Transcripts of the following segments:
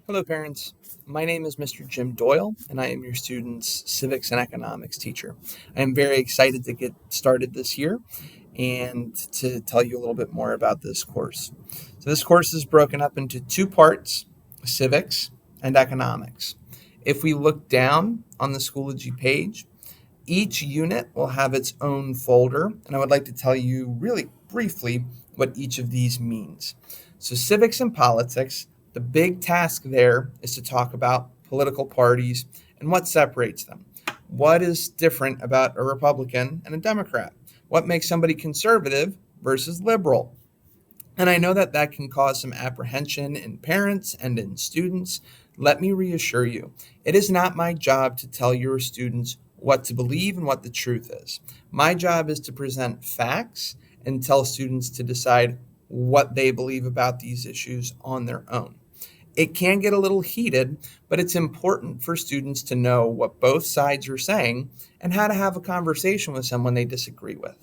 Hello, parents. My name is Mr. Jim Doyle, and I am your student's civics and economics teacher. I am very excited to get started this year and to tell you a little bit more about this course. So, this course is broken up into two parts: civics and economics. If we look down on the Schoology page, each unit will have its own folder, and I would like to tell you really briefly what each of these means. So, civics and politics, the big task there is to talk about political parties and what separates them. What is different about a Republican and a Democrat? What makes somebody conservative versus liberal? And I know that that can cause some apprehension in parents and in students. Let me reassure you, it is not my job to tell your students what to believe and what the truth is. My job is to present facts and tell students to decide what they believe about these issues on their own. It can get a little heated, but it's important for students to know what both sides are saying and how to have a conversation with someone they disagree with.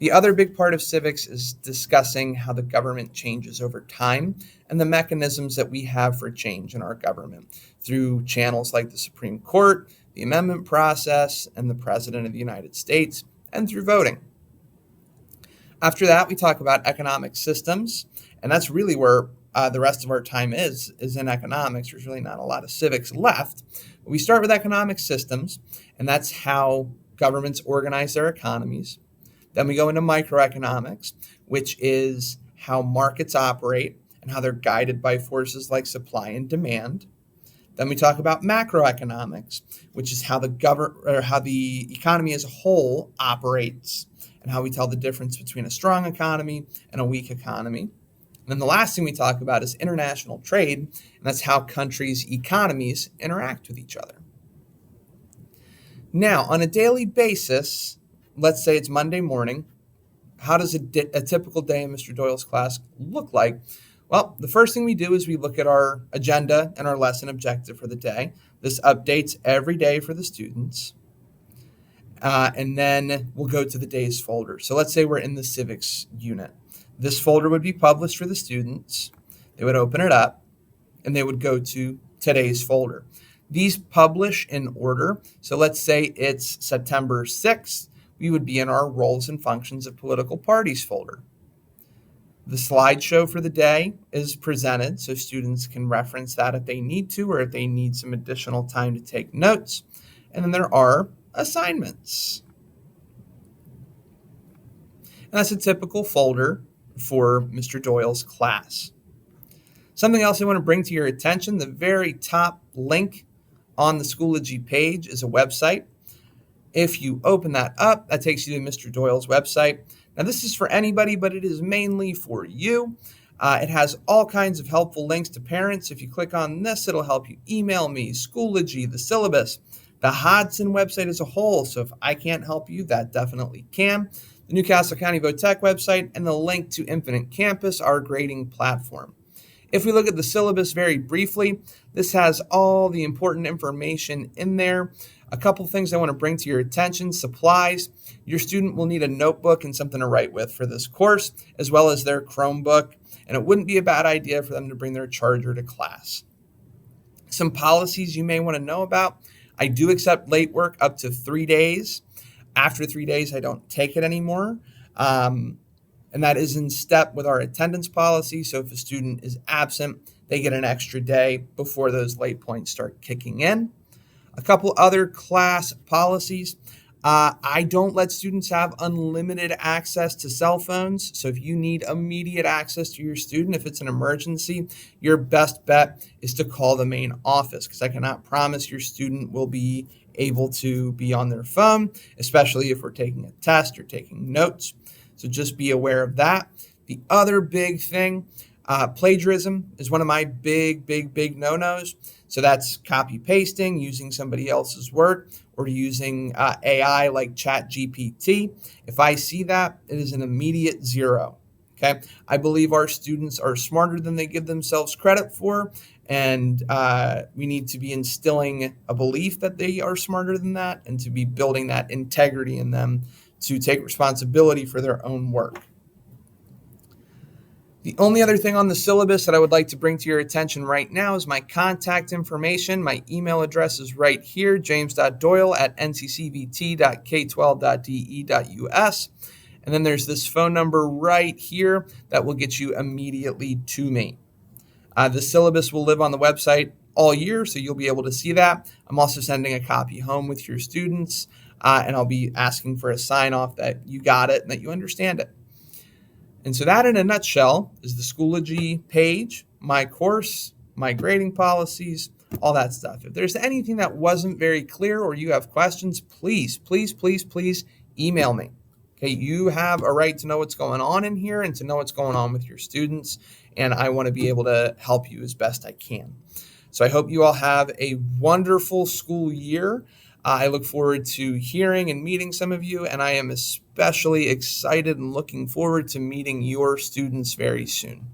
The other big part of civics is discussing how the government changes over time and the mechanisms that we have for change in our government through channels like the Supreme Court, the amendment process, and the President of the United States, and through voting. After that, we talk about economic systems, and that's really where the rest of our time is in economics. There's really not a lot of civics left. We start with economic systems, and that's how governments organize their economies. Then we go into microeconomics, which is how markets operate and how they're guided by forces like supply and demand. Then we talk about macroeconomics, which is how the economy as a whole operates and how we tell the difference between a strong economy and a weak economy. And then the last thing we talk about is international trade, and that's how countries' economies interact with each other. Now, on a daily basis, let's say it's Monday morning, how does a typical day in Mr. Doyle's class look like? Well, the first thing we do is we look at our agenda and our lesson objective for the day. This updates every day for the students. And then we'll go to the day's folder. So let's say we're in the civics unit. This folder would be published for the students. They would open it up and they would go to today's folder. These publish in order. So let's say it's September 6th. We would be in our roles and functions of political parties folder. The slideshow for the day is presented so students can reference that if they need to or if they need some additional time to take notes. And then there are assignments. And that's a typical folder for Mr. Doyle's class. Something else I want to bring to your attention, the very top link on the Schoology page is a website. If you open that up, that takes you to Mr. Doyle's website. Now, this is for anybody, but it is mainly for you. It has all kinds of helpful links to parents. If you click on this, it'll help you email me, Schoology, the syllabus, the Hodson website as a whole. So if I can't help you, that definitely can. The Newcastle County VoTech website, and the link to Infinite Campus, our grading platform. If we look at the syllabus very briefly, this has all the important information in there. A couple things I want to bring to your attention: supplies. Your student will need a notebook and something to write with for this course, as well as their Chromebook, and it wouldn't be a bad idea for them to bring their charger to class. Some policies you may want to know about: I do accept late work up to 3 days. After 3 days, I don't take it anymore. And that is in step with our attendance policy. So if a student is absent, they get an extra day before those late points start kicking in. A couple other class policies. I don't let students have unlimited access to cell phones. So if you need immediate access to your student, if it's an emergency, your best bet is to call the main office, because I cannot promise your student will be able to be on their phone, especially if we're taking a test or taking notes. So just be aware of that. The other big thing, plagiarism is one of my big no-nos. So that's copy pasting, using somebody else's work, or using AI like ChatGPT. If I see that, it is an immediate zero. Okay, I believe our students are smarter than they give themselves credit for, and we need to be instilling a belief that they are smarter than that, and to be building that integrity in them to take responsibility for their own work. The only other thing on the syllabus that I would like to bring to your attention right now is my contact information. My email address is right here, james.doyle@nccvt.k12.de.us. And then there's this phone number right here that will get you immediately to me. The syllabus will live on the website all year, so you'll be able to see that. I'm also sending a copy home with your students, and I'll be asking for a sign off that you got it and that you understand it. And so that in a nutshell is the Schoology page, my course, my grading policies, all that stuff. If there's anything that wasn't very clear or you have questions, please, please, please, please email me. Okay, you have a right to know what's going on in here and to know what's going on with your students, and I want to be able to help you as best I can. So I hope you all have a wonderful school year. I look forward to hearing and meeting some of you, and I am especially excited and looking forward to meeting your students very soon.